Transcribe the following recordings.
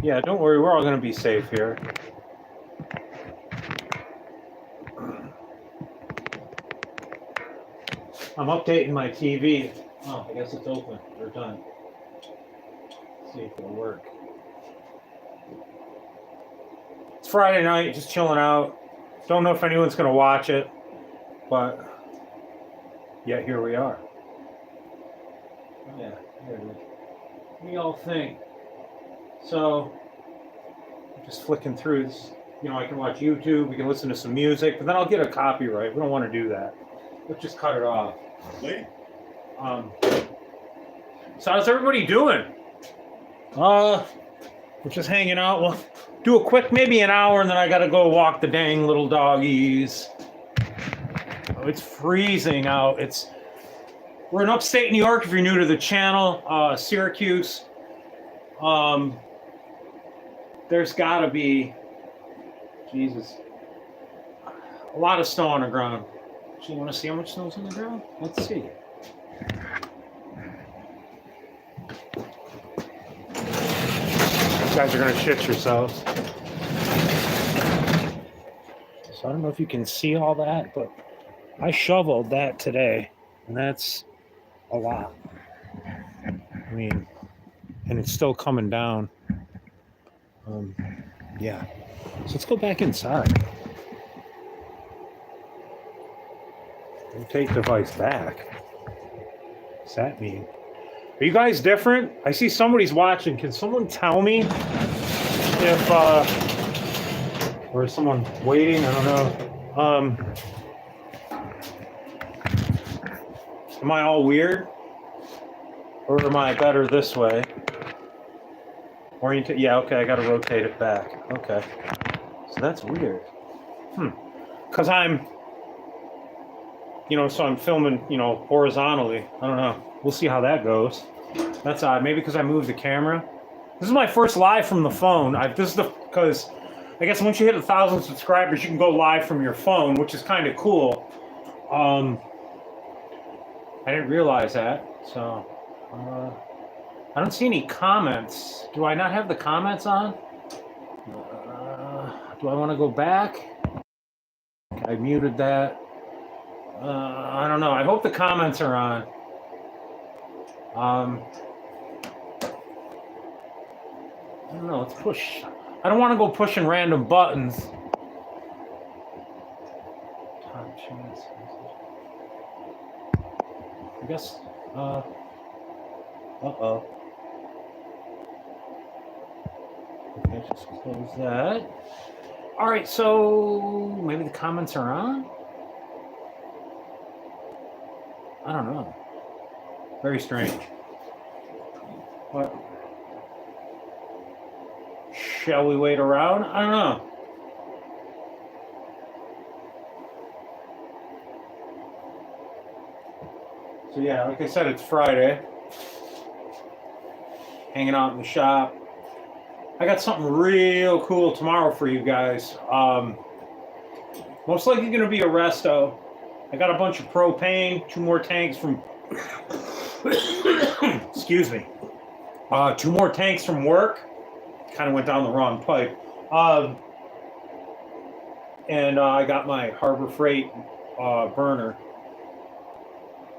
Yeah, don't worry. We're all going to be safe here. I'm updating my TV. Oh, I guess it's open. We're done. Let's see if it'll work. It's Friday night, just chilling out. Don't know if anyone's going to watch it, but yeah, here we are. Yeah, here it is. What do y'all think? So, just flicking through this. You know, I can watch YouTube, we can listen to some music, but then I'll get a copyright. We don't want to do that. Let's just cut it off. So how's everybody doing? We're just hanging out. We'll do a quick, maybe an hour, and then I gotta go walk the dang little doggies. Oh, it's freezing out. We're in upstate New York. If you're new to the channel, Syracuse. There's gotta be, Jesus, a lot of snow on the ground. So you want to see how much snow's on the ground? Let's see. You guys are gonna shit yourselves. So I don't know if you can see all that, but I shoveled that today, and that's a lot. I mean, and it's still coming down. Yeah. So let's go back inside. Rotate device back. What's that mean? Are you guys different? I see somebody's watching. Can someone tell me if or is someone waiting? I don't know. Am I all weird? Or am I better this way? Yeah, okay, I gotta rotate it back. Okay. So that's weird. Because I'm so I'm filming, horizontally. I don't know. We'll see how that goes. That's odd. Maybe because I moved the camera. This is my first live from the phone. Because I guess once you hit 1,000 subscribers, you can go live from your phone, which is kind of cool. I didn't realize that. So, I don't see any comments. Do I not have the comments on? Do I want to go back? I muted that. I don't know. I hope the comments are on. I don't know. Let's push. I don't want to go pushing random buttons. Top chance. I guess. Uh-oh. Okay, just close that. All right, so maybe the comments are on? I don't know. Very strange. What? Shall we wait around? I don't know. So yeah, like I said, it's Friday. Hanging out in the shop. I got something real cool tomorrow for you guys. Most likely going to be a resto. I got a bunch of propane, 2 more tanks from, excuse me, 2 more tanks from work. Kind of went down the wrong pipe. And I got my Harbor Freight burner.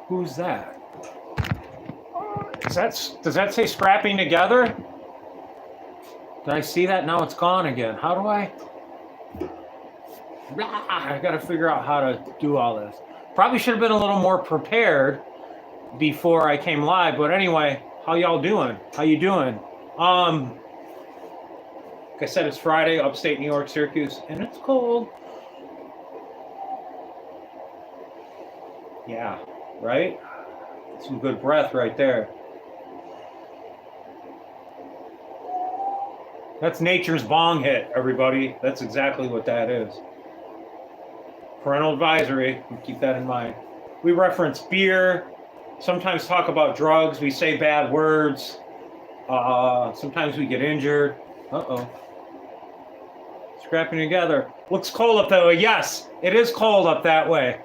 Who's that? Does that say scrapping together? Did I see that? Now it's gone again. How do I got to figure out how to do all this. Probably should have been a little more prepared before I came live. But anyway, how y'all doing? How you doing? Like I said, it's Friday, upstate New York, Syracuse, and it's cold. Yeah, right? Some good breath right there. That's nature's bong hit, everybody. That's exactly what that is. Parental advisory, keep that in mind. We reference beer, sometimes talk about drugs, we say bad words, sometimes we get injured. Uh-oh. Scrapping together. Looks cold up that way. Yes, it is cold up that way.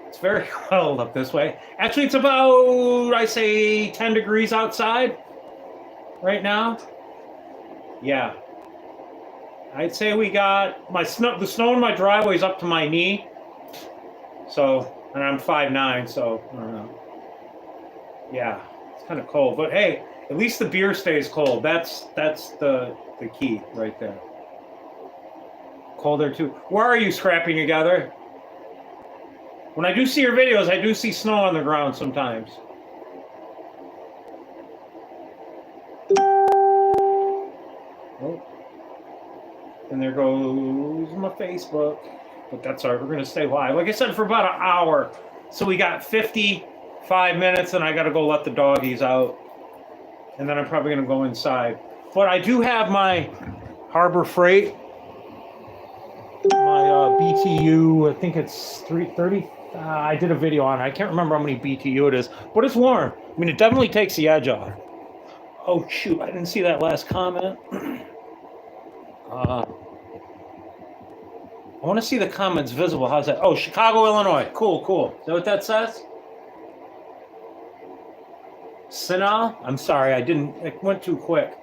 It's very cold up this way. Actually, it's about, I say, 10 degrees outside right now. Yeah. I'd say we got the snow in my driveway is up to my knee. So, and I'm 5'9", so I don't know. Yeah, it's kind of cold, but hey, at least the beer stays cold. That's the key right there. Cold there too. Where are you scrapping together? When I do see your videos, I do see snow on the ground sometimes. Oh. And there goes my Facebook. But that's all right. We're going to stay live. Like I said, for about an hour. So we got 55 minutes, and I got to go let the doggies out. And then I'm probably going to go inside. But I do have my Harbor Freight, my BTU. I think it's 330. I did a video on it. I can't remember how many BTU it is. But it's warm. I mean, it definitely takes the edge off. Oh, shoot. I didn't see that last comment. I want to see the comments visible. How's that? Oh, Chicago, Illinois. Cool, cool. Is that what that says? Sinal? I'm sorry, it went too quick.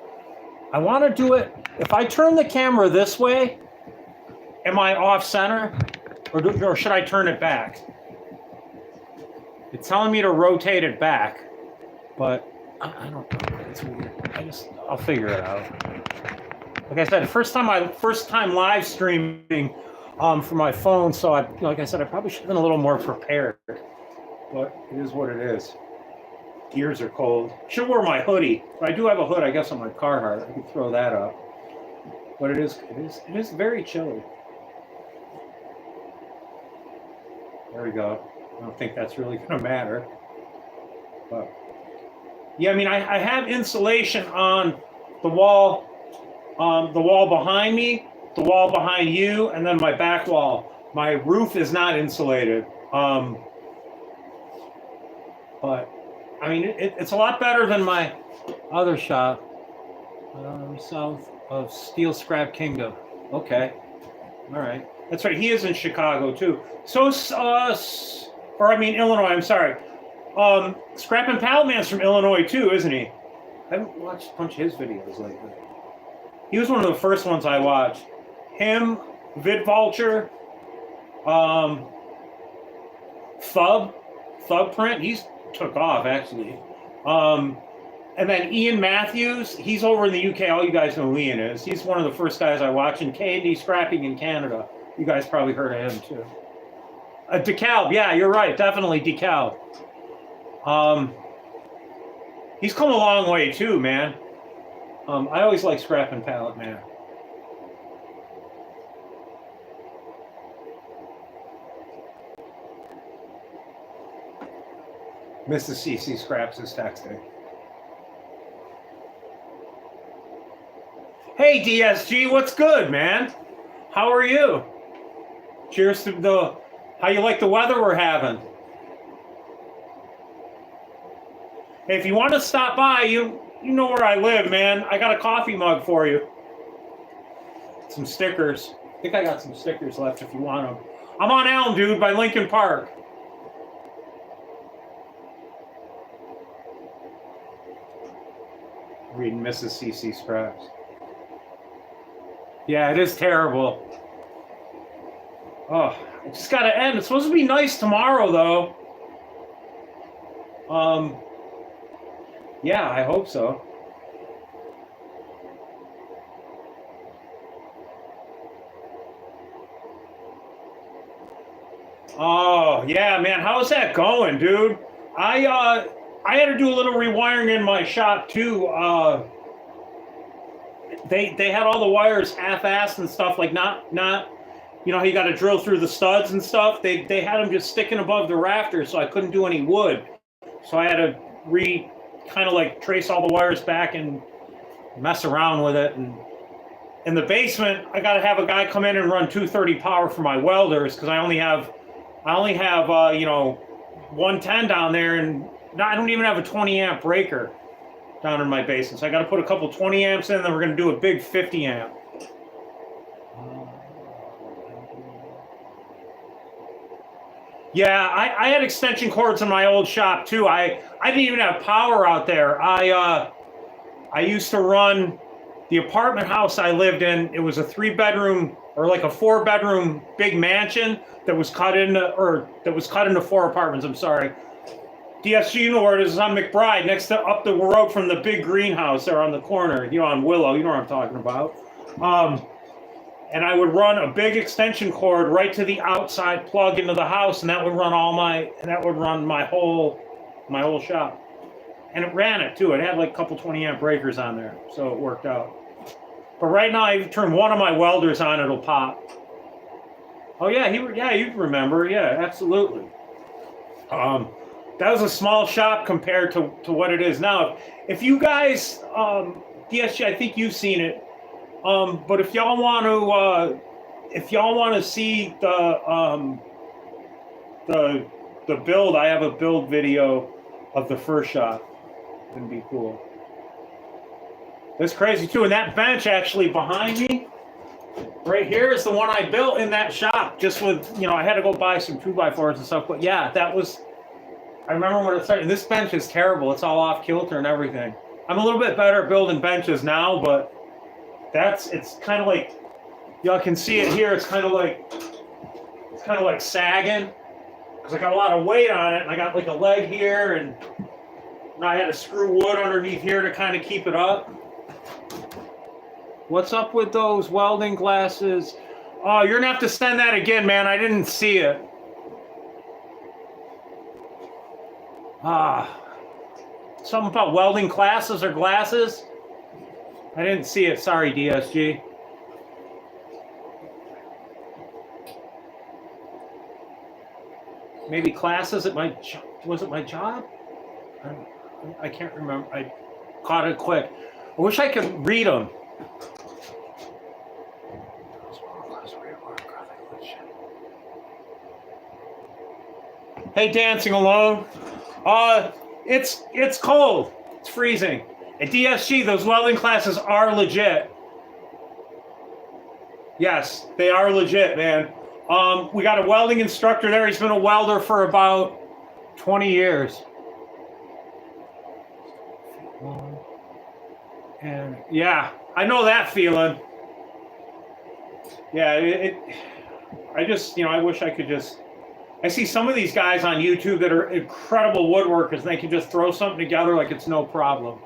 I want to do it. If I turn the camera this way, am I off center? Or should I turn it back? It's telling me to rotate it back, but I don't know. It's weird. I'll figure it out. Like I said, first time live streaming for my phone, so like I said, I probably should have been a little more prepared. But it is what it is. Ears are cold. Should wear my hoodie. But I do have a hood, I guess, on my Carhartt. I could throw that up. But it is very chilly. There we go. I don't think that's really going to matter. But yeah, I mean, I have insulation on the wall behind me, the wall behind you, and then my back wall. My roof is not insulated. But I mean, it's a lot better than my other shop, south of Steel Scrap Kingdom. Okay, all right, that's right. He is in Chicago too. So, Illinois. I'm sorry. Scrap and Pallet Man's from Illinois too, isn't he? I haven't watched a bunch of his videos lately. He was one of the first ones I watched. Him, VidVulture, Thug Print. He's took off actually. And then Ian Matthews. He's over in the UK. All you guys know who Ian is. He's one of the first guys I watched in K&D Scrapping in Canada. You guys probably heard of him too. DeKalb. Yeah, you're right. Definitely DeKalb. He's come a long way too, man. I always like Scrap and Pallet Man. Mrs. CCscraps is texting. Hey DSG, what's good, man? How are you? Cheers to how you like the weather we're having. Hey, if you want to stop by, you know where I live, man. I got a coffee mug for you. Some stickers. I think I got some stickers left if you want them. I'm on Elm, dude, by Lincoln Park. Reading Mrs. CCscraps. Yeah, it is terrible. Oh, it just got to end. It's supposed to be nice tomorrow, though. Yeah, I hope so. Oh, yeah, man. How's that going, dude? I had to do a little rewiring in my shop, too. They had all the wires half-assed and stuff, like not you know how you got to drill through the studs and stuff? They had them just sticking above the rafters, so I couldn't do any wood. So I had to kind of like trace all the wires back and mess around with it. And in the basement, I got to have a guy come in and run 230 power for my welders because I only have 110 down there, and I don't even have a 20 amp breaker down in my basement. So I got to put a couple 20 amps in, then we're going to do a big 50 amp. Yeah, I had extension cords in my old shop too. I didn't even have power out there. I used to run the apartment house I lived in, it was a 3-bedroom or like a 4-bedroom big mansion that was cut into 4 apartments. I'm sorry. DSG, you know where it is. It's on McBride, next to up the road from the big greenhouse there on the corner, on Willow. You know what I'm talking about. And I would run a big extension cord right to the outside plug into the house, and that would run my whole shop. And it ran it too. It had like a couple 20-amp breakers on there, so it worked out. But right now, if you turn one of my welders on, it'll pop. Oh yeah, you remember? Yeah, absolutely. That was a small shop compared to what it is now. If you guys, DSG, I think you've seen it. But if y'all want to see the build, I have a build video of the first shop. It'd be cool. That's crazy too. And that bench actually behind me, right here, is the one I built in that shop. Just with, I had to go buy some 2x4s and stuff. But yeah, I remember when it started. This bench is terrible. It's all off kilter and everything. I'm a little bit better at building benches now, but it's kind of like, y'all can see it here. It's kind of like sagging because I got a lot of weight on it, and I got like a leg here, and I had to screw wood underneath here to kind of keep it up. What's up with those welding glasses? Oh, you're gonna have to send that again, man. I didn't see it. Something about welding classes or glasses? I didn't see it. Sorry, DSG. Maybe classes at was it my job? I can't remember. I caught it quick. I wish I could read them. Hey, Dancing Alone. It's cold. It's freezing. At DSG, those welding classes are legit. Yes, they are legit, man. We got a welding instructor there. He's been a welder for about 20 years. And yeah, I know that feeling. Yeah, I wish I could just. I see some of these guys on YouTube that are incredible woodworkers, and they can just throw something together like it's no problem.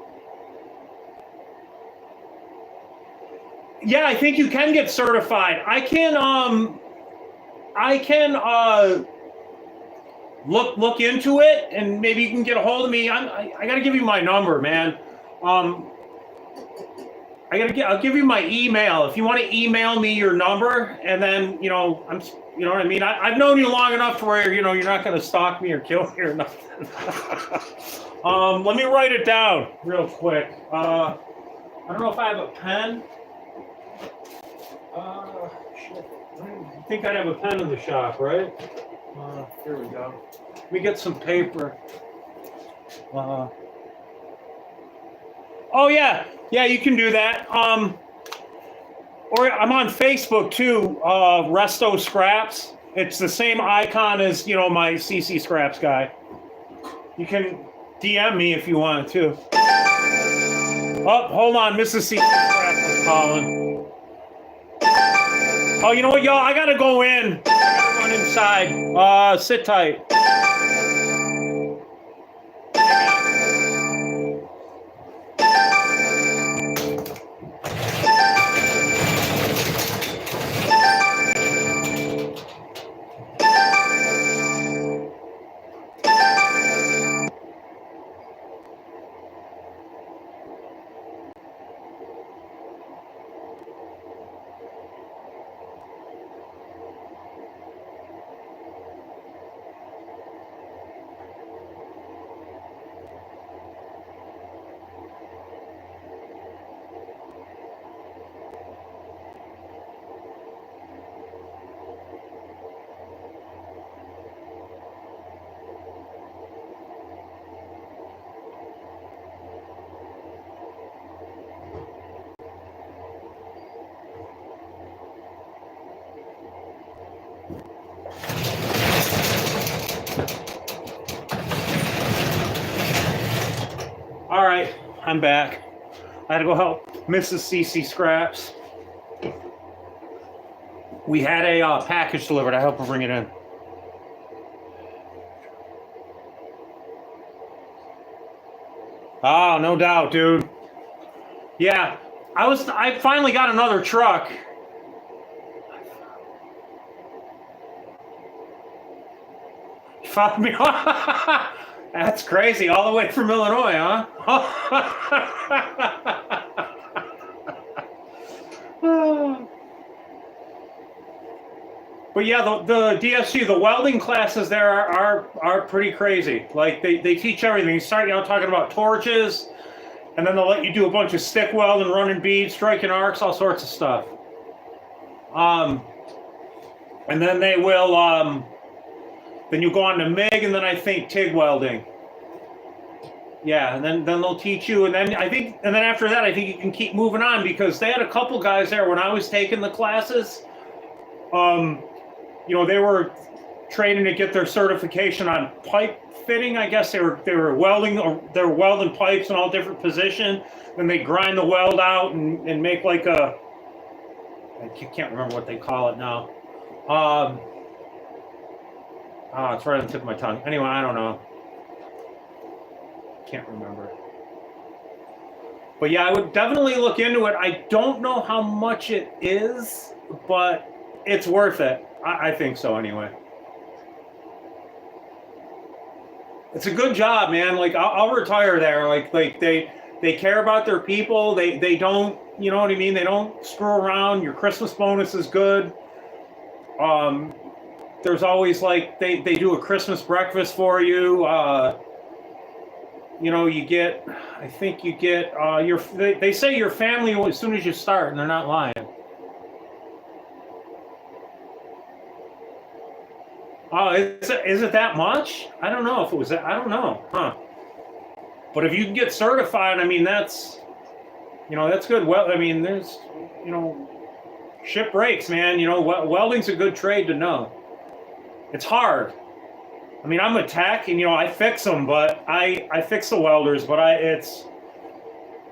Yeah, I think you can get certified. I can look into it, and maybe you can get a hold of me. I got to give you my number, man. I'll give you my email if you want to email me your number, and then you know what I mean. I've known you long enough to where you're not going to stalk me or kill me or nothing. Let me write it down real quick. I don't know if I have a pen. Shit. I think I'd have a pen in the shop, right? Here we go. Let me get some paper. Oh yeah, you can do that. Or I'm on Facebook too. Resto Scraps. It's the same icon as my CCscraps guy. You can DM me if you want to. Oh, hold on, Mrs. CCscraps is calling. Oh, you know what, y'all? I gotta go in. I gotta run inside. Sit tight. All right, I'm back. I had to go help Mrs. CC Scraps. We had a package delivered. I hope we'll bring it in. Oh, no doubt, dude. Yeah, I finally got another truck. Fuck me. That's crazy. All the way from Illinois, huh? But yeah, the DSG, the welding classes there are pretty crazy. Like they teach everything. You start out talking about torches, and then they'll let you do a bunch of stick welding, running beads, striking arcs, all sorts of stuff. And then they will then you go on to MIG, and then I think TIG welding. Yeah, and then they'll teach you, and then after that, I think you can keep moving on, because they had a couple guys there when I was taking the classes. You know, they were training to get their certification on pipe fitting. I guess they were welding pipes in all different positions. Then they grind the weld out and make like I can't remember what they call it now. It's right on the tip of my tongue. Anyway, I don't know. Can't remember. But yeah, I would definitely look into it. I don't know how much it is, but it's worth it. I think so anyway. It's a good job, man. Like I'll retire there. Like they care about their people. They don't, you know what I mean? They don't screw around. Your Christmas bonus is good. There's always like they do a Christmas breakfast for you. You know, you get, I think you get they say your family as soon as you start, and they're not lying. Oh, is it that much? I don't know if it was that. I don't know, huh? But if you can get certified, I mean, that's good. Well, I mean, there's, ship breaks, man. Welding's a good trade to know. It's hard. I mean, I'm a tech, and I fix them, but I fix the welders, but it's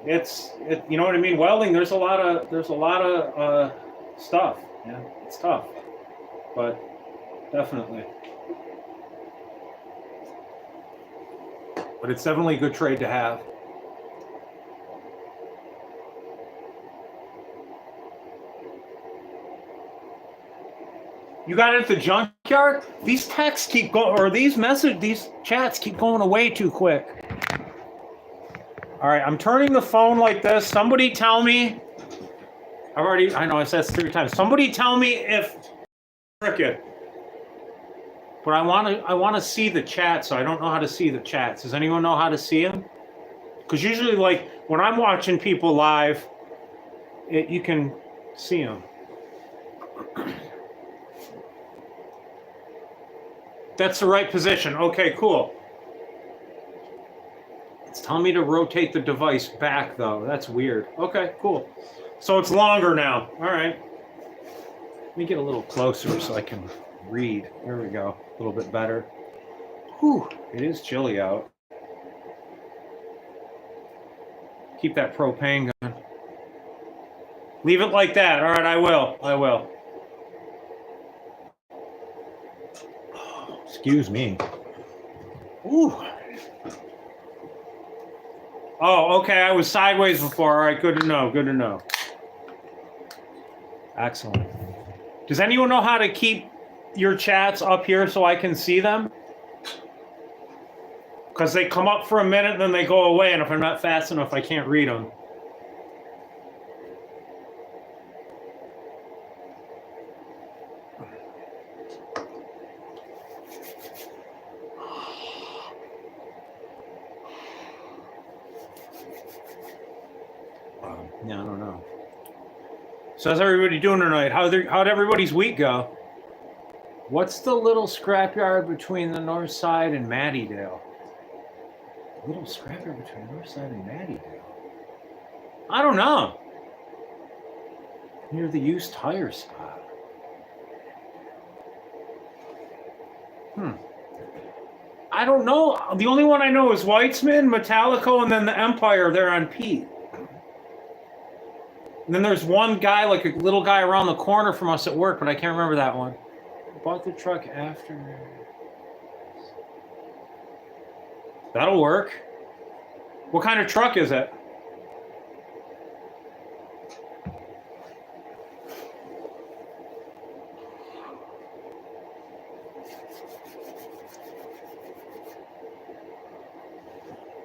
you know what I mean. Welding, there's a lot of stuff. Yeah, it's tough, but. Definitely. But it's definitely a good trade to have. You got it at the junkyard? These texts keep going, or these chats keep going away too quick. All right, I'm turning the phone like this. Somebody tell me. I know I said this 3 times. Somebody tell me if cricket. But I want to see the chat, so I don't know how to see the chats. Does anyone know how to see them? Because usually, like, when I'm watching people live, you can see them. That's the right position. Okay, cool. It's telling me to rotate the device back, though. That's weird. Okay, cool. So it's longer now. All right. Let me get a little closer so I can read. There we go. A little bit better. Whew, it is chilly out. Keep that propane going. Leave it like that. All right, I will. Oh, excuse me. Ooh. Oh, okay. I was sideways before. All right, good to know. Excellent. Does anyone know how to keep your chats up here so I can see them? Because they come up for a minute and then they go away, and if I'm not fast enough, I can't read them. Yeah, I don't know. So how's everybody doing tonight? How'd everybody's week go? What's the little scrapyard between the north side and Mattydale? Little scrapyard between the north side and Mattydale? I don't know. Near the used tire spot. I don't know. The only one I know is Weitzman, Metallico, and then the Empire there on Pete. And then there's one guy, like a little guy around the corner from us at work, but I can't remember that one. Bought the truck after. That'll work. What kind of truck is it?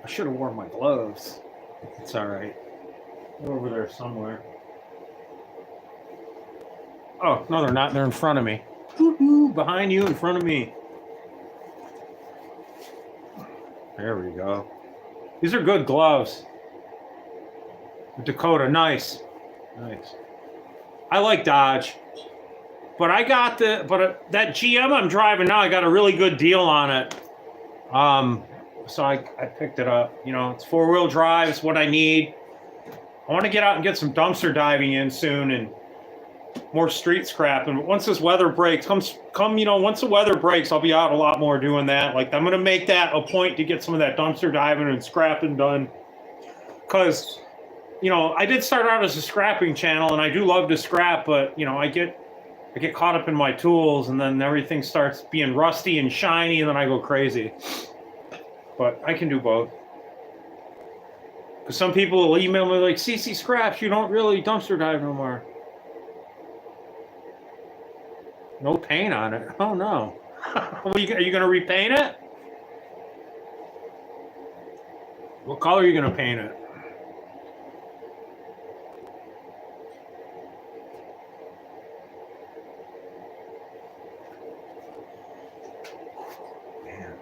I should have worn my gloves. It's all right. They're over there somewhere. Oh, no, they're not. They're in front of me. Behind you, in front of me. There we go. These are good gloves. Dakota, nice. Nice. I like Dodge. But I got that GM I'm driving now, I got a really good deal on it. So I picked it up. You know, it's 4-wheel drive, it's what I need. I want to get out and get some dumpster diving in soon and more street scrap. And once this weather breaks, once the weather breaks, I'll be out a lot more doing that. Like, I'm going to make that a point to get some of that dumpster diving and scrapping done. Because, you know, I did start out as a scrapping channel, and I do love to scrap, but, you know, I get caught up in my tools, and then everything starts being rusty and shiny, and then I go crazy. But I can do both. Because some people will email me like, CCscraps, you don't really dumpster dive no more. No paint on it. Oh, no. Are you going to repaint it? What color are you going to paint it? Man.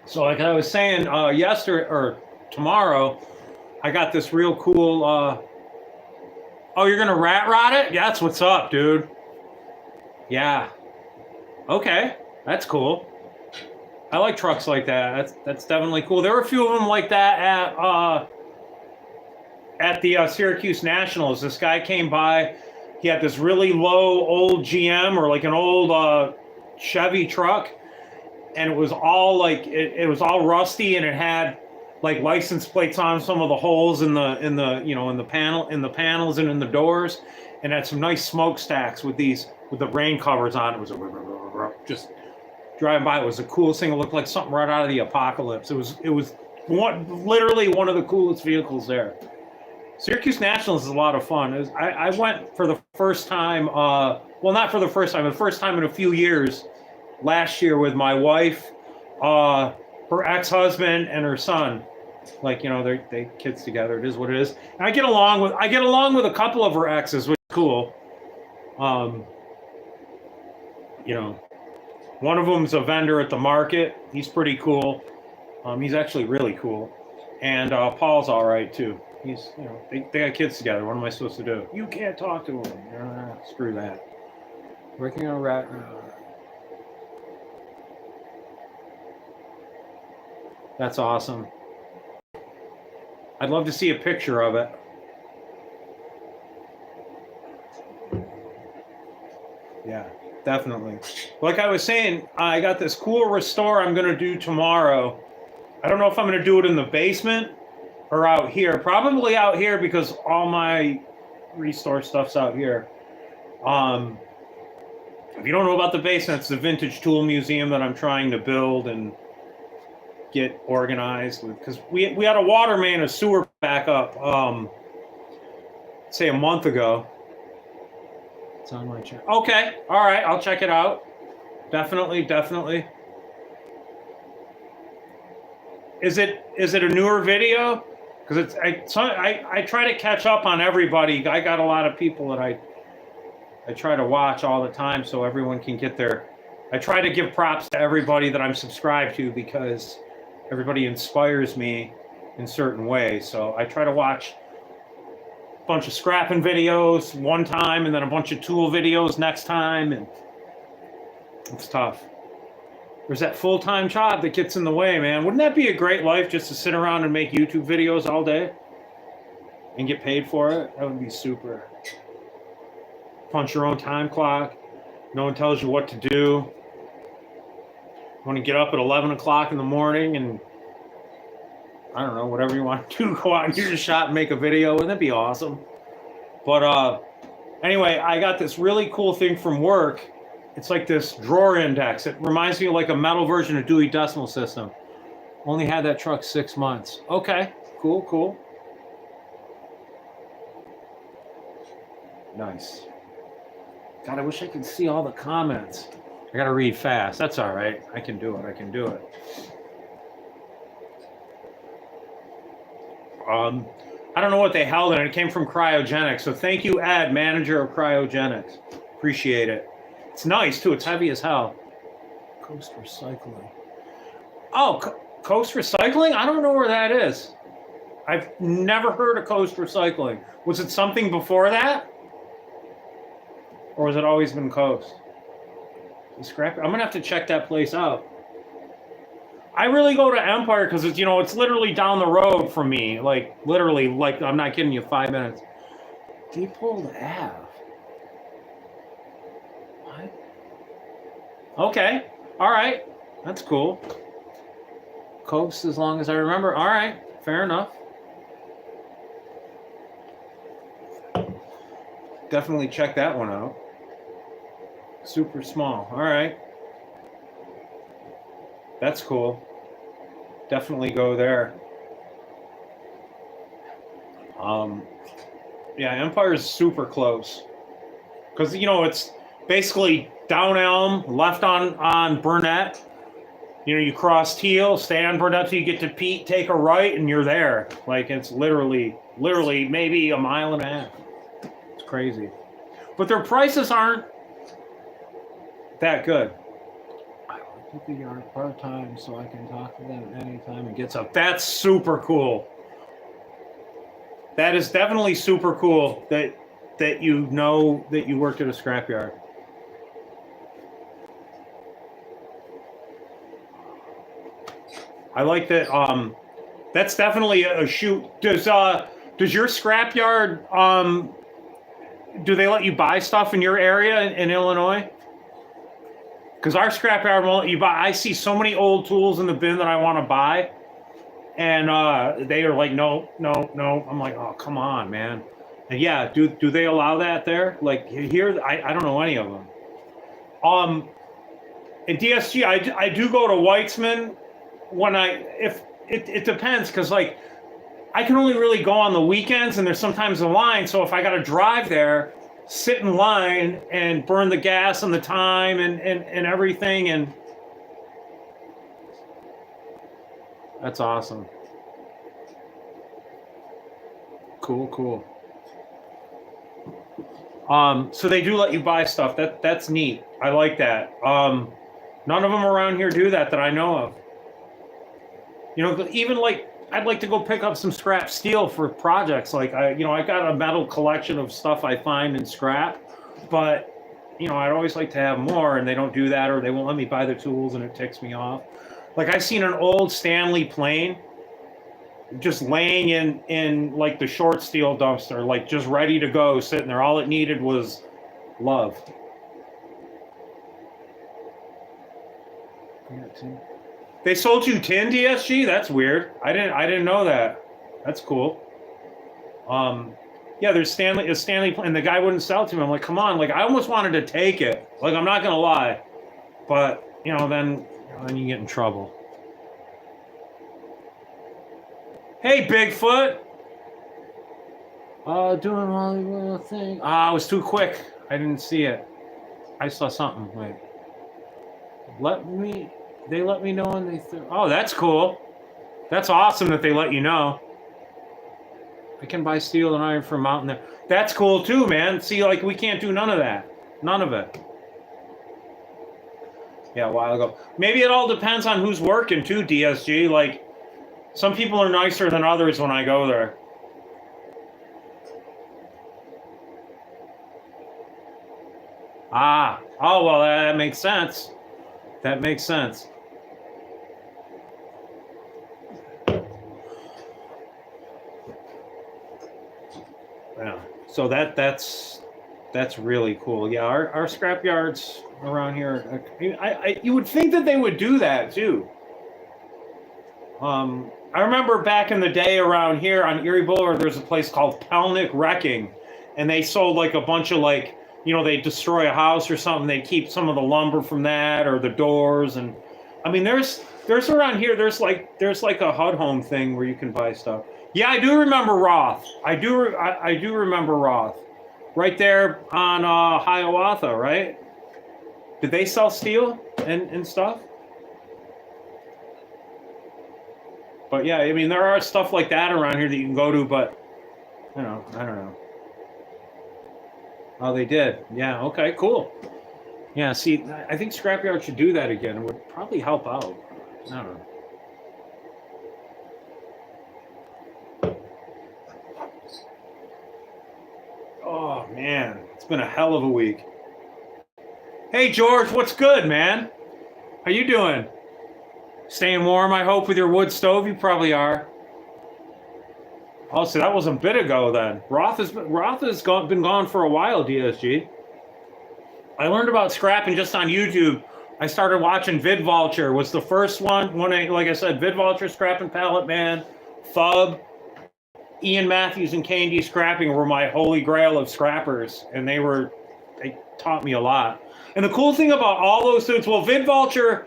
So like I was saying yesterday or tomorrow, I got this real cool, oh, you're going to rat rod it? Yeah, that's what's up, dude. Yeah. Okay. That's cool. I like trucks like that. That's definitely cool. There were a few of them like that at the Syracuse Nationals. This guy came by. He had this really low old GM or like an old Chevy truck. And it was all like, it was all rusty, and it had like license plates on some of the holes in the panels and in the doors, and had some nice smokestacks with the rain covers on. It was just driving by. It was the coolest thing. It looked like something right out of the apocalypse. It was literally one of the coolest vehicles there. Syracuse Nationals is a lot of fun. I went for the first time. Well, not for the first time. The first time in a few years. Last year with my wife, her ex-husband, and her son. Like, you know, they kids together. It is what it is. And I get along with a couple of her exes, which is cool. You know, one of them's a vendor at the market. He's pretty cool. He's actually really cool. And Paul's all right too. He's, you know, they got kids together. What am I supposed to do? You can't talk to him. Screw that. Working on rat. That's awesome. I'd love to see a picture of it. Yeah, definitely. Like I was saying, I got this cool restore I'm going to do tomorrow. I don't know if I'm going to do it in the basement or out here. Probably out here because all my restore stuff's out here. If you don't know about the basement, it's the vintage tool museum that I'm trying to build and get organized with, because we had a water main, a sewer backup, say a month ago. It's on my channel. Okay, all right, I'll check it out. Definitely. Is it a newer video? Because I try to catch up on everybody. I got a lot of people that I try to watch all the time, so everyone can get their. I try to give props to everybody that I'm subscribed to, because everybody inspires me in certain ways. So I try to watch a bunch of scrapping videos one time, and then a bunch of tool videos next time, and it's tough. There's that full-time job that gets in the way, man. Wouldn't that be a great life, just to sit around and make YouTube videos all day and get paid for it? That would be super. Punch your own time clock. No one tells you what to do. Want to get up at 11 o'clock in the morning and, I don't know, whatever you want to do, go out and do the shot and make a video, and that'd be awesome. But anyway, I got this really cool thing from work. It's like this drawer index. It reminds me of like a metal version of Dewey Decimal System. Only had that truck 6 months. Okay, cool, cool. Nice. God, I wish I could see all the comments. I gotta read fast. That's all right. I can do it. I can do it. I don't know what they held in it. It came from Cryogenics. So thank you, Ed, manager of Cryogenics. Appreciate it. It's nice too. It's heavy as hell. Coast Recycling. Oh, Coast Recycling? I don't know where that is. I've never heard of Coast Recycling. Was it something before that? Or has it always been Coast? Scrap. I'm gonna have to check that place out. I really go to Empire because it's, you know, it's literally down the road from me. Like literally, like I'm not kidding you, 5 minutes. Deephold Ave. What? Okay. All right. That's cool. Coast, as long as I remember. All right. Fair enough. Definitely check that one out. Super small. All right. That's cool. Definitely go there. Yeah, Empire is super close. Because, you know, it's basically down Elm, left on Burnett. You know, you cross Teal, stay on Burnett till you get to Pete, take a right, and you're there. Like, it's literally maybe a mile and a half. It's crazy. But their prices aren't that good. I want to be yard part-time so I can talk to them anytime it gets up. That's super cool. That is definitely super cool that you know that you worked at a scrapyard. I like that. That's definitely a shoot. Does your scrapyard do they let you buy stuff in your area in Illinois? Because our scrapyard won't let you buy. I see so many old tools in the bin that I want to buy, and they are like, no. I'm like, oh, come on, man. And yeah, do they allow that there? Like here, I don't know any of them. In DSG, I do go to Weitzman when if it depends, because like I can only really go on the weekends, and there's sometimes a line. So if I got to drive there, sit in line and burn the gas and the time and everything, and that's awesome. Cool. So they do let you buy stuff. That's neat. I like that. None of them around here do that I know of. You know, even like I'd like to go pick up some scrap steel for projects. Like I got a metal collection of stuff I find in scrap, but you know, I'd always like to have more, and they don't do that, or they won't let me buy the tools, and it ticks me off. Like I seen an old Stanley plane just laying in like the short steel dumpster, like just ready to go, sitting there. All it needed was love. They sold you tin, DSG? That's weird. I didn't know that. That's cool. Yeah, there's a Stanley plane, and the guy wouldn't sell it to me. I'm like, come on, like I almost wanted to take it. Like I'm not gonna lie, but you know, then you get in trouble. Hey, Bigfoot. Doing volleyball thing. I was too quick. I didn't see it. I saw something. Wait. They let me know when they. Oh, that's cool. That's awesome that they let you know. I can buy steel and iron from Mountain there. That's cool too, man. See, like we can't do none of that. None of it. Yeah, a while ago. Maybe it all depends on who's working too, DSG. Like, some people are nicer than others when I go there. Oh, well, that makes sense. That makes sense. Yeah. So that's really cool. Yeah, our scrap yards, around here. You would think that they would do that too. I remember back in the day around here on Erie Boulevard, there's a place called Pelnick Wrecking, and they sold like a bunch of like, you know, they destroy a house or something, they keep some of the lumber from that or the doors, and I mean, there's around here, there's like a HUD Home thing where you can buy stuff. Yeah, I do remember Roth. I do remember Roth, right there on Hiawatha, right? Did they sell steel and stuff? But yeah, I mean, there are stuff like that around here that you can go to, but you know, I don't know. Oh, they did. Yeah. Okay. Cool. Yeah. See, I think scrapyard should do that again. It would probably help out. I don't know. Oh man, it's been a hell of a week. Hey George, what's good, man? How you doing? Staying warm, I hope, with your wood stove? You probably are. Oh, so that was a bit ago then. Roth has been gone for a while, DSG. I learned about scrapping just on YouTube. I started watching VidVulture. Was the first one, like I said, VidVulture, Scrapping Pallet Man, Thub, Ian Matthews and K&D Scrapping were my holy grail of scrappers, and they taught me a lot. And the cool thing about all those dudes, well, VidVulture,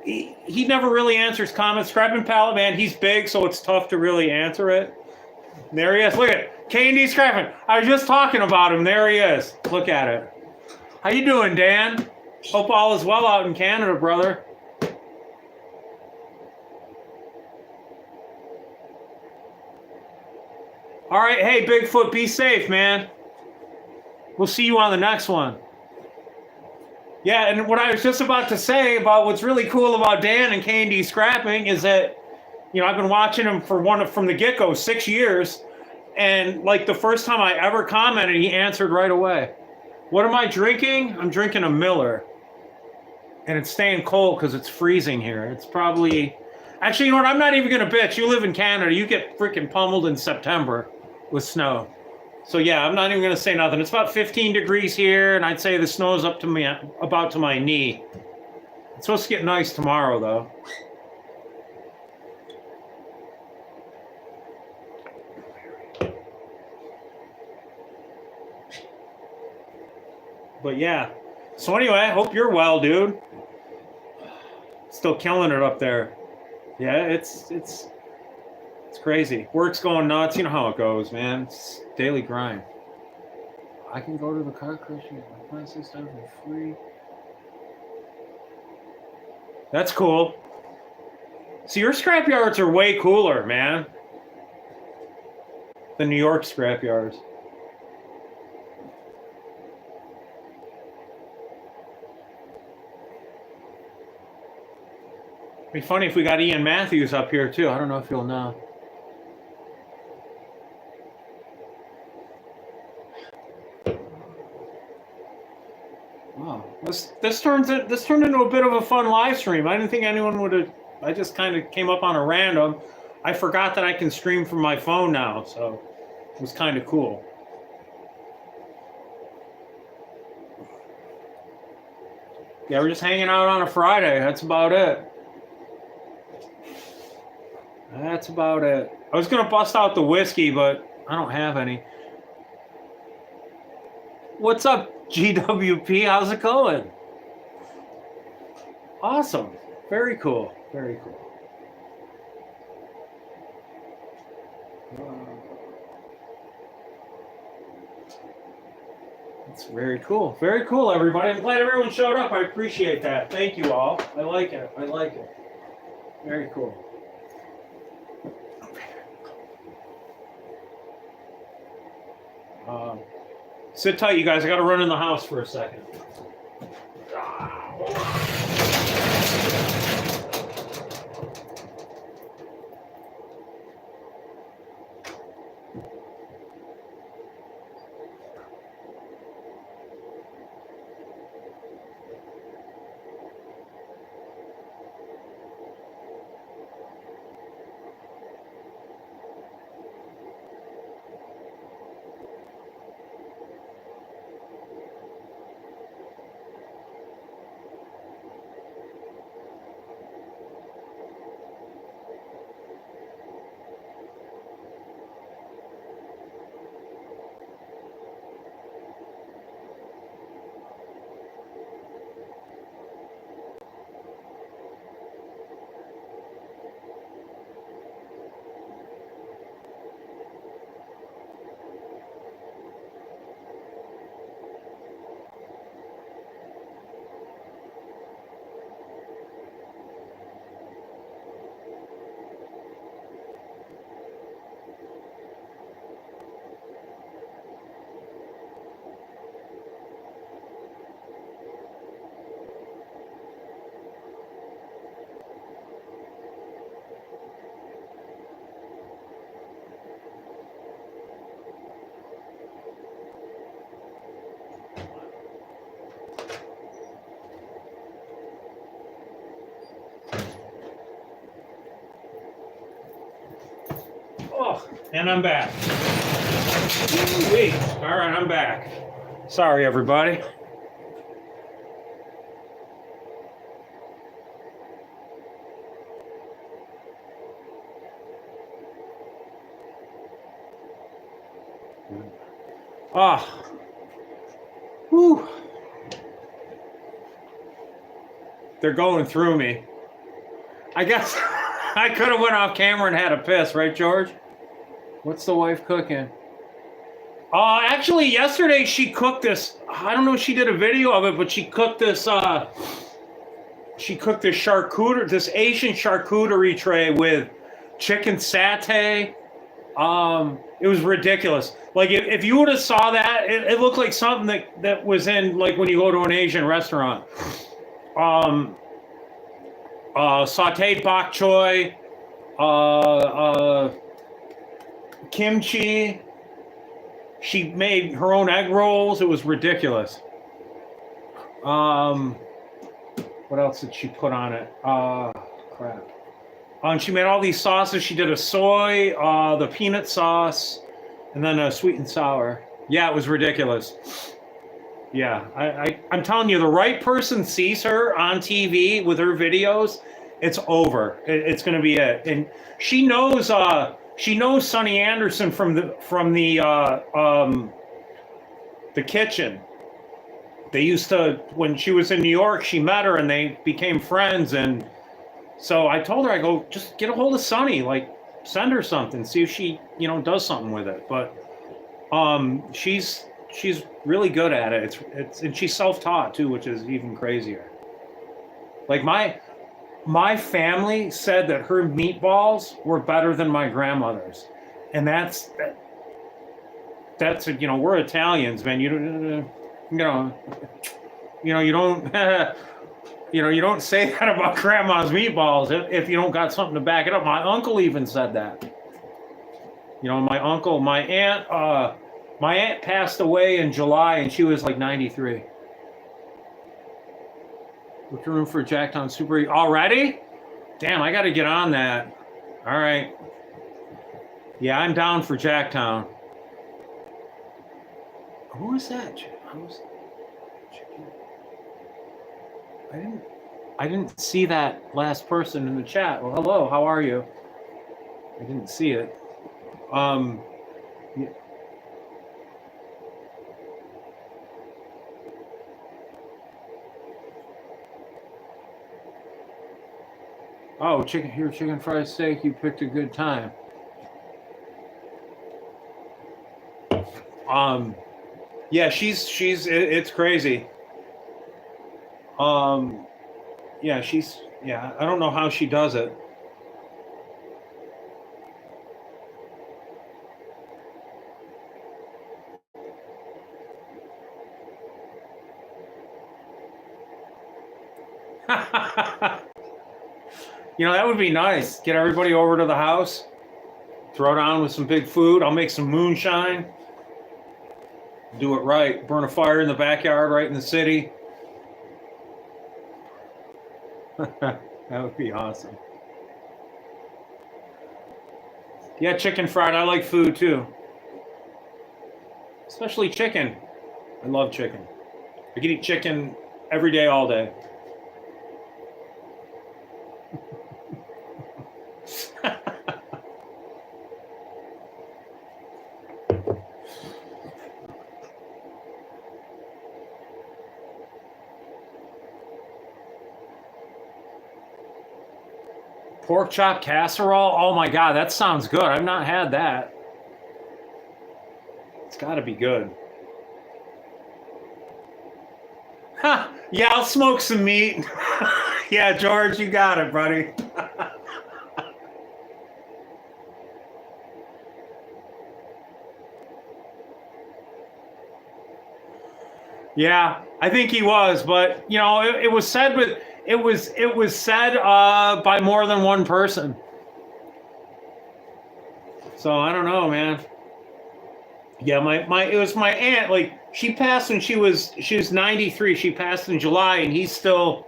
he never really answers comments. Scrapping Pallet Man, he's big, so it's tough to really answer it. There he is. Look at it. K&D Scrapping. I was just talking about him. There he is. Look at it. How you doing, Dan? Hope all is well out in Canada, brother. All right. Hey, Bigfoot, be safe, man. We'll see you on the next one. Yeah, and what I was just about to say about what's really cool about Dan and K&D Scrapping is that, you know, I've been watching him from the get-go, 6 years, and like the first time I ever commented, he answered right away. What am I drinking? I'm drinking a Miller, and it's staying cold because it's freezing here. It's probably, actually, you know what? I'm not even gonna bitch. You live in Canada. You get freaking pummeled in September with snow. So yeah, I'm not even gonna say nothing. It's about 15 degrees here, and I'd say the snow's up to me about to my knee. It's supposed to get nice tomorrow, though. But yeah. So anyway, I hope you're well, dude. Still killing it up there. Yeah, it's crazy. Work's going nuts. You know how it goes, man. It's daily grind. I can go to the car crusher and my stuff for free. That's cool. See, your scrapyards are way cooler, man, than New York scrapyards. It'd be funny if we got Ian Matthews up here too. I don't know if you'll know. Wow, this turned into a bit of a fun live stream. I didn't think anyone would have. I just kind of came up on a random. I forgot that I can stream from my phone now, so it was kind of cool. Yeah, we're just hanging out on a Friday. That's about it. That's about it. I was gonna bust out the whiskey, but I don't have any. What's up, GWP? How's it going? Awesome. Very cool. Very cool. It's very cool. Very cool, everybody. I'm glad everyone showed up. I appreciate that. Thank you all. I like it. I like it. Very cool. Sit tight, you guys. I got to run in the house for a second. Oh, and I'm back. Wait. All right, I'm back. Sorry, everybody. Ah. Whew. They're going through me. I guess I could have went off camera and had a piss, right, George? What's the wife cooking? Actually, yesterday she cooked this. I don't know if she did a video of it, but she cooked this. She cooked this charcuterie, this Asian charcuterie tray with chicken satay. It was ridiculous. Like if you would have saw that, it looked like something that was in like when you go to an Asian restaurant. Sauteed bok choy, kimchi. She made her own egg rolls. It was ridiculous. What else did she put on it? Crap. And she made all these sauces. She did a soy, the peanut sauce, and then a sweet and sour. Yeah, it was ridiculous. Yeah, I'm telling you, the right person sees her on TV with her videos, it's over. It's going to be it. And she knows Sonny Anderson from the kitchen. They used to, when she was in New York, she met her and they became friends. And so I told her, I go, just get a hold of Sonny, like send her something, see if she, does something with it. But she's really good at it. It's and she's self-taught too, which is even crazier. Like my family said that her meatballs were better than my grandmother's, and that's we're Italians, man. You don't you don't say that about grandma's meatballs if you don't got something to back it up. My uncle even said that. My aunt passed away in July, and she was like 93. Look room for Jacktown Super already? Damn, I got to get on that. All right. Yeah, I'm down for Jacktown. Who is that? I didn't see that last person in the chat. Well, hello. How are you? I didn't see it. Yeah. Oh, chicken fried steak. You picked a good time. Yeah, it's crazy. Yeah, I don't know how she does it. That would be nice. Get everybody over to the house, throw down with some big food. I'll make some moonshine. Do it right. Burn a fire in the backyard right in the city. That would be awesome. Yeah, chicken fried. I like food too. Especially chicken. I love chicken. I could eat chicken every day, all day. Pork chop casserole? Oh my God, that sounds good. I've not had that. It's got to be good. Huh. Yeah, I'll smoke some meat. Yeah, George, you got it, buddy. Yeah, I think he was, but it was said with. It was said by more than one person. So I don't know, man. Yeah, it was my aunt. Like she passed when she was 93. She passed in July, and he's still,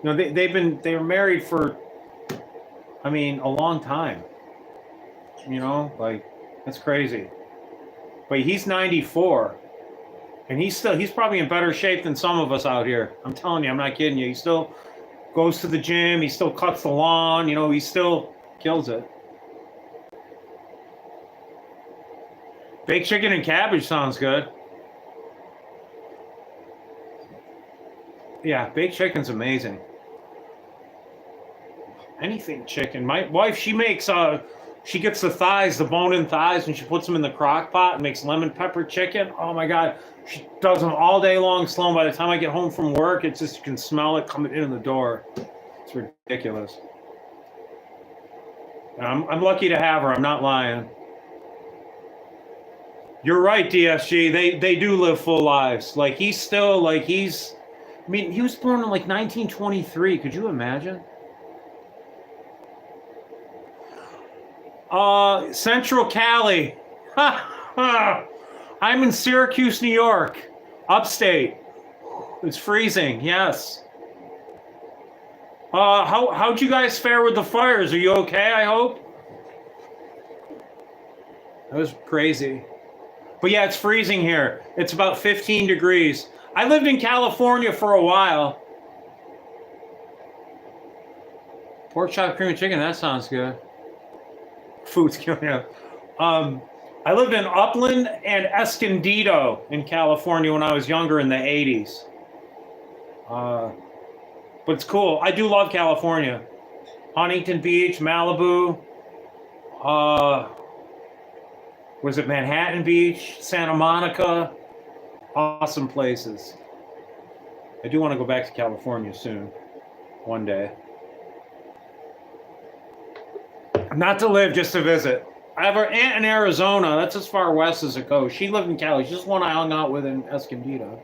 they were married for, a long time. You know, like, that's crazy. But he's 94. And he's probably in better shape than some of us out here. I'm telling you, I'm not kidding you. He still goes to the gym. He still cuts the lawn. You know, he still kills it. Baked chicken and cabbage sounds good. Yeah, baked chicken's amazing. Anything chicken. My wife, she makes she gets the thighs, the bone-in thighs, and she puts them in the crock pot and makes lemon pepper chicken. Oh my God. She does them all day long, Sloan. By the time I get home from work, it's just, you can smell it coming in the door. It's ridiculous. I'm lucky to have her. I'm not lying. You're right, DSG. They do live full lives. Like, he's still, like, I mean, he was born in like 1923. Could you imagine? Central Cali. I'm in Syracuse, New York, upstate. It's freezing. Yes. How'd you guys fare with the fires? Are you okay? I hope. That was crazy. But yeah, it's freezing here. It's about 15 degrees. I lived in California for a while. Pork chop, cream and chicken. That sounds good. Food's killing up. I lived in Upland and Escondido in California when I was younger in the 80s. But it's cool. I do love California. Huntington Beach, Malibu. Was it Manhattan Beach, Santa Monica? Awesome places. I do want to go back to California soon. One day. Not to live, just to visit. I have an aunt in Arizona. That's as far west as it goes. She lived in Cali. She's the one I hung out with in Escondido.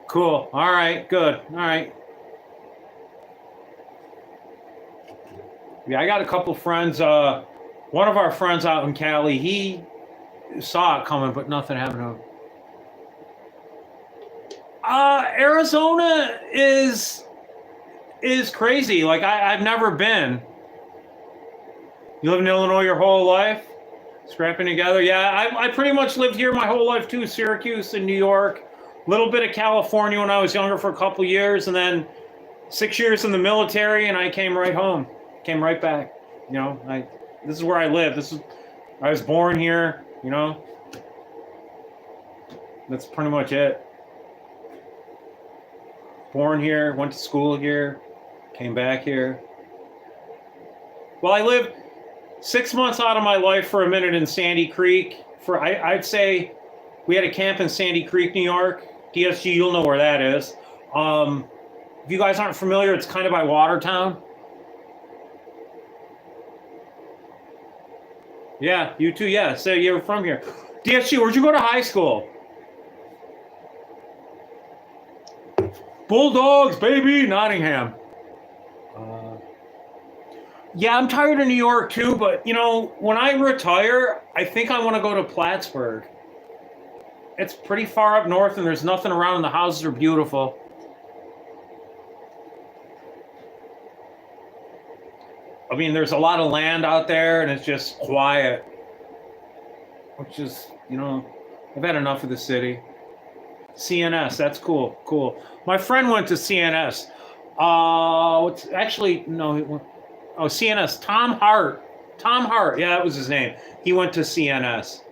Cool. All right. Good. All right. Yeah, I got a couple friends. One of our friends out in Cali, he saw it coming, but nothing happened to him. Arizona is crazy. Like, I've never been. You live in Illinois your whole life? Scrapping together? Yeah, I pretty much lived here my whole life too. Syracuse and New York. A little bit of California when I was younger for a couple years, and then 6 years in the military, and I came right home. Came right back. You know, this is where I live. I was born here, you know. That's pretty much it. Born here, went to school here, came back here. Well, I lived 6 months out of my life for a minute in Sandy Creek. I'd say we had a camp in Sandy Creek, New York. DSG, you'll know where that is. If you guys aren't familiar, it's kind of by Watertown. Yeah, you too. Yeah, so you're from here. DSG, where'd you go to high school? Bulldogs, baby, Nottingham. Yeah, I'm tired of New York too, but you know, when I retire, I think I want to go to Plattsburgh. It's pretty far up north and there's nothing around and the houses are beautiful. I mean, there's a lot of land out there and it's just quiet. Which is, you know, I've had enough of the city. CNS, that's cool, cool. My friend went to CNS. CNS, Tom Hart. Tom Hart, yeah, that was his name. He went to CNS.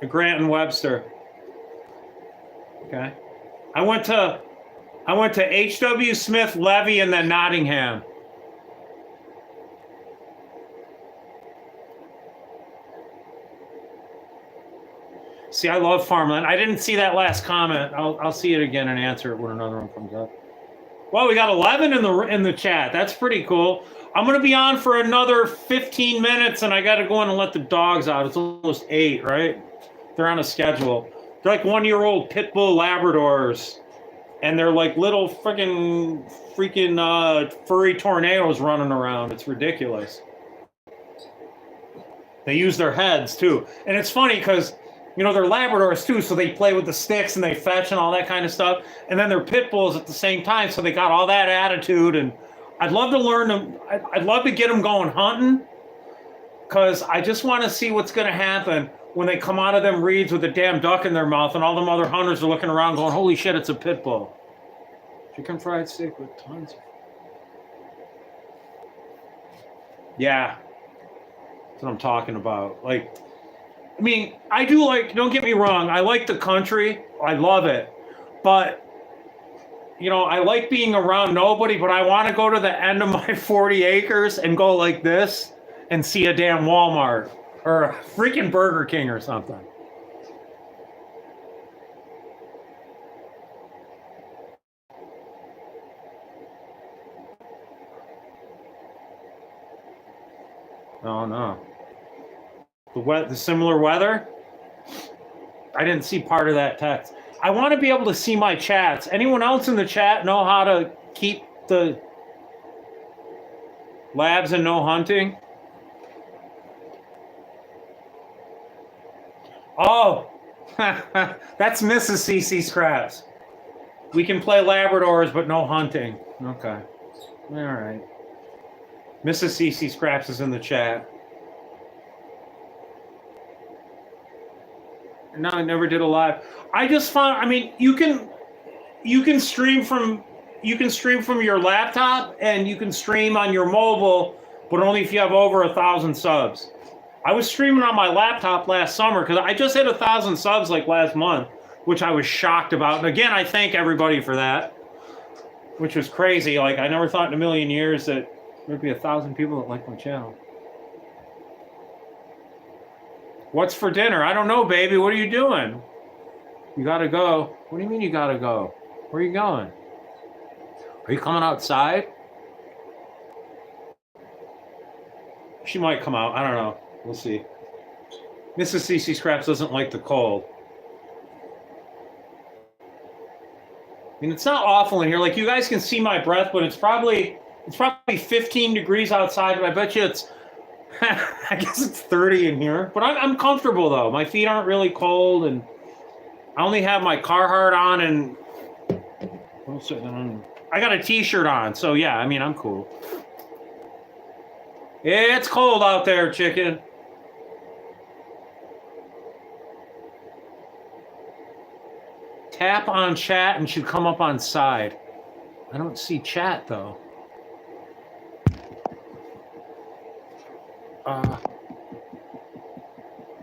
Grant and Webster. Okay. I went to H.W. Smith, Levy, and then Nottingham. See, I love farmland. I didn't see that last comment. I'll see it again and answer it when another one comes up. Well, we got 11 in the chat. That's pretty cool. I'm going to be on for another 15 minutes, and I got to go in and let the dogs out. It's almost 8, right? They're on a schedule. They're like 1-year-old pit bull Labradors, and they're like little freaking furry tornadoes running around. It's ridiculous. They use their heads too, and it's funny because You know, they're Labradors too, so they play with the sticks and they fetch and all that kind of stuff. And then they're pit bulls at the same time, so they got all that attitude. And I'd love to learn them. I'd love to get them going hunting, because I just want to see what's going to happen when they come out of them reeds with a damn duck in their mouth and all them other hunters are looking around going, holy shit, it's a pit bull. Chicken fried steak with tons of... Yeah, that's what I'm talking about. Like, I mean, I do like, don't get me wrong, I like the country. I love it. But, you know, I like being around nobody, but I want to go to the end of my 40 acres and go like this and see a damn Walmart or a freaking Burger King or something. Oh no. The similar weather? I didn't see part of that text. I want to be able to see my chats. Anyone else in the chat know how to keep the labs and no hunting? Oh, that's Mrs. CCscraps. We can play Labradors, but no hunting. Okay. All right. Mrs. CCscraps is in the chat. No, I never did a live. I just found, I mean, you can stream from your laptop and you can stream on your mobile, but only if you have over 1,000 subs. I was streaming on my laptop last summer because I just hit 1,000 subs like last month, which I was shocked about. And again, I thank everybody for that, which was crazy. Like, I never thought in a million years that there'd be 1,000 people that like my channel. What's for dinner? I don't know, baby. What are you doing? You gotta go. What do you mean you gotta go? Where are you going? Are you coming outside? She might come out. I don't know. We'll see. Mrs. CCscraps doesn't like the cold. I mean, it's not awful in here. Like, you guys can see my breath, but it's probably 15 degrees outside, but I bet you it's I guess it's 30 in here. But I'm comfortable though. My feet aren't really cold, and I only have my Carhartt on, and I got a t-shirt on, so yeah, I mean, I'm cool. It's cold out there, chicken. Tap on chat and should come up on side. I don't see chat though.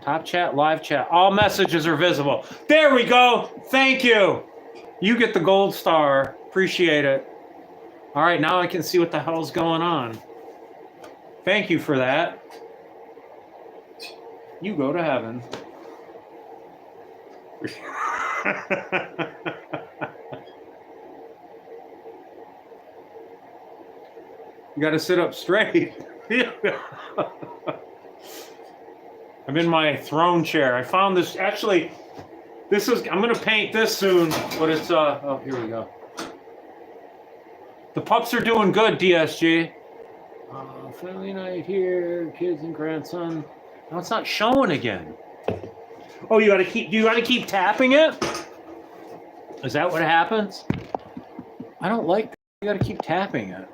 Top chat, live chat. All messages are visible. There we go. Thank you. You get the gold star. Appreciate it. All right, now I can see what the hell's going on. Thank you for that. You go to heaven. You got to sit up straight. I'm in my throne chair. I found this, actually, this is, I'm going to paint this soon, but it's, oh, here we go. The pups are doing good, DSG. Family night here, kids and grandson. No, it's not showing again. Oh, you got to keep tapping it? Is that what happens? I don't like that. You got to keep tapping it.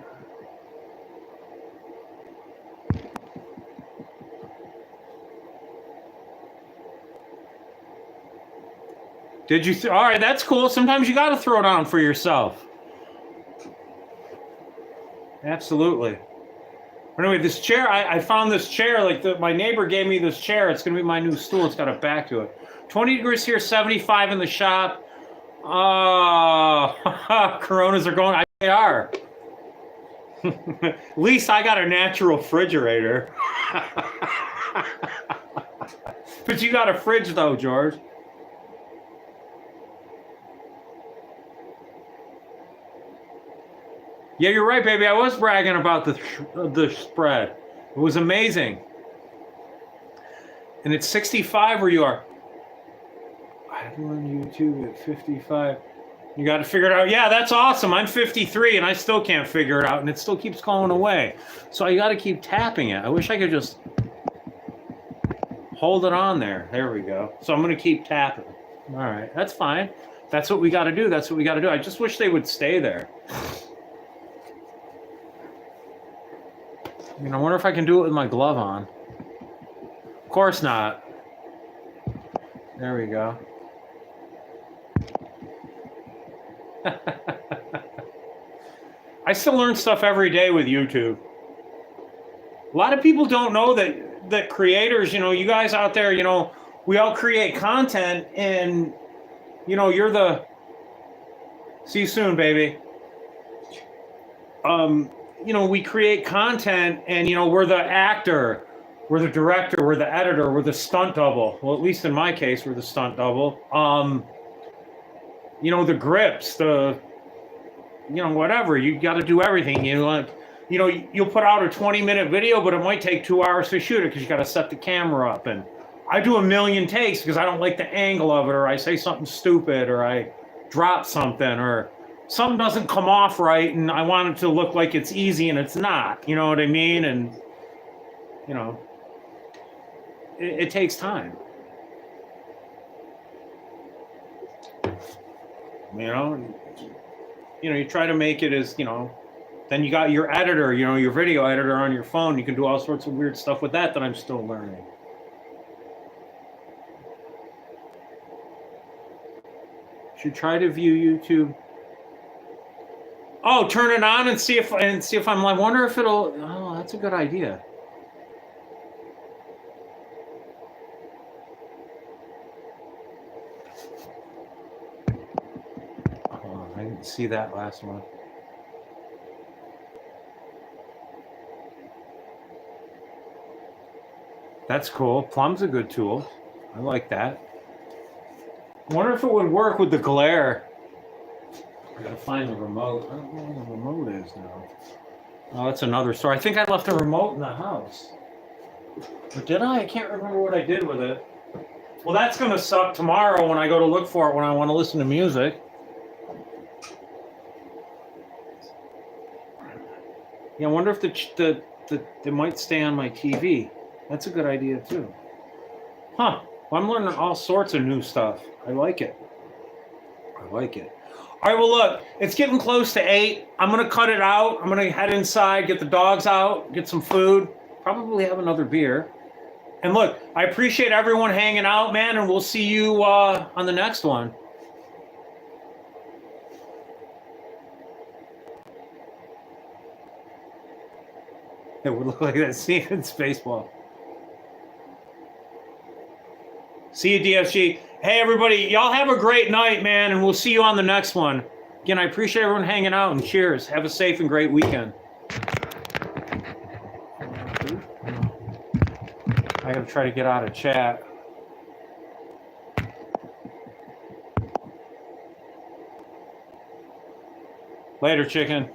Did you? All right, that's cool. Sometimes you got to throw down for yourself. Absolutely. Anyway, this chair, I found this chair. Like my neighbor gave me this chair. It's going to be my new stool. It's got a back to it. 20 degrees here, 75 in the shop. Oh, Coronas are going. They are. At least I got a natural refrigerator. But you got a fridge though, George. Yeah, you're right, baby. I was bragging about the spread. It was amazing. And it's 65 where you are. I'm on YouTube at 55. You got to figure it out. Yeah, that's awesome. I'm 53 and I still can't figure it out, and it still keeps going away. So you got to keep tapping it. I wish I could just hold it on there. There we go. So I'm going to keep tapping. All right, that's fine. That's what we got to do. That's what we got to do. I just wish they would stay there. I mean, I wonder if I can do it with my glove on. Of course not. There we go. I still learn stuff every day with YouTube. A lot of people don't know that creators, you know, you guys out there, you know, we all create content, and, you know, you're the... See you soon, baby. You know, we create content, and, you know, we're the actor, we're the director, we're the editor, we're the stunt double. Well, at least in my case, we're the stunt double. You know, the grips, the, you know, whatever. You got to do everything. You know, you'll put out a 20-minute video, but it might take 2 hours to shoot it because you got to set the camera up. And I do a million takes because I don't like the angle of it, or I say something stupid, or I drop something, or something doesn't come off right, and I want it to look like it's easy and it's not. You know what I mean? And, you know, it takes time. You know, you try to make it as, you know, then you got your editor, you know, your video editor on your phone. You can do all sorts of weird stuff with that I'm still learning. Should try to view YouTube. Oh, turn it on and see if I'm like, wonder if it'll, oh, that's a good idea. Oh, I didn't see that last one. That's cool. Plum's a good tool. I like that. I wonder if it would work with the glare. I gotta find the remote. I don't know where the remote is now. Oh, that's another story. I think I left the remote in the house. Or did I? I can't remember what I did with it. Well, that's gonna suck tomorrow when I go to look for it when I want to listen to music. Yeah, I wonder if they might stay on my TV. That's a good idea too. Huh. Well, I'm learning all sorts of new stuff. I like it. I like it. All right, well, look, it's getting close to 8. I'm going to cut it out. I'm going to head inside, get the dogs out, get some food, probably have another beer. And look, I appreciate everyone hanging out, man, and we'll see you on the next one. It would look like that scene in Spaceball. See you, DFG. Hey, everybody, y'all have a great night, man, and we'll see you on the next one. Again, I appreciate everyone hanging out, and cheers. Have a safe and great weekend. I gotta try to get out of chat. Later, chicken.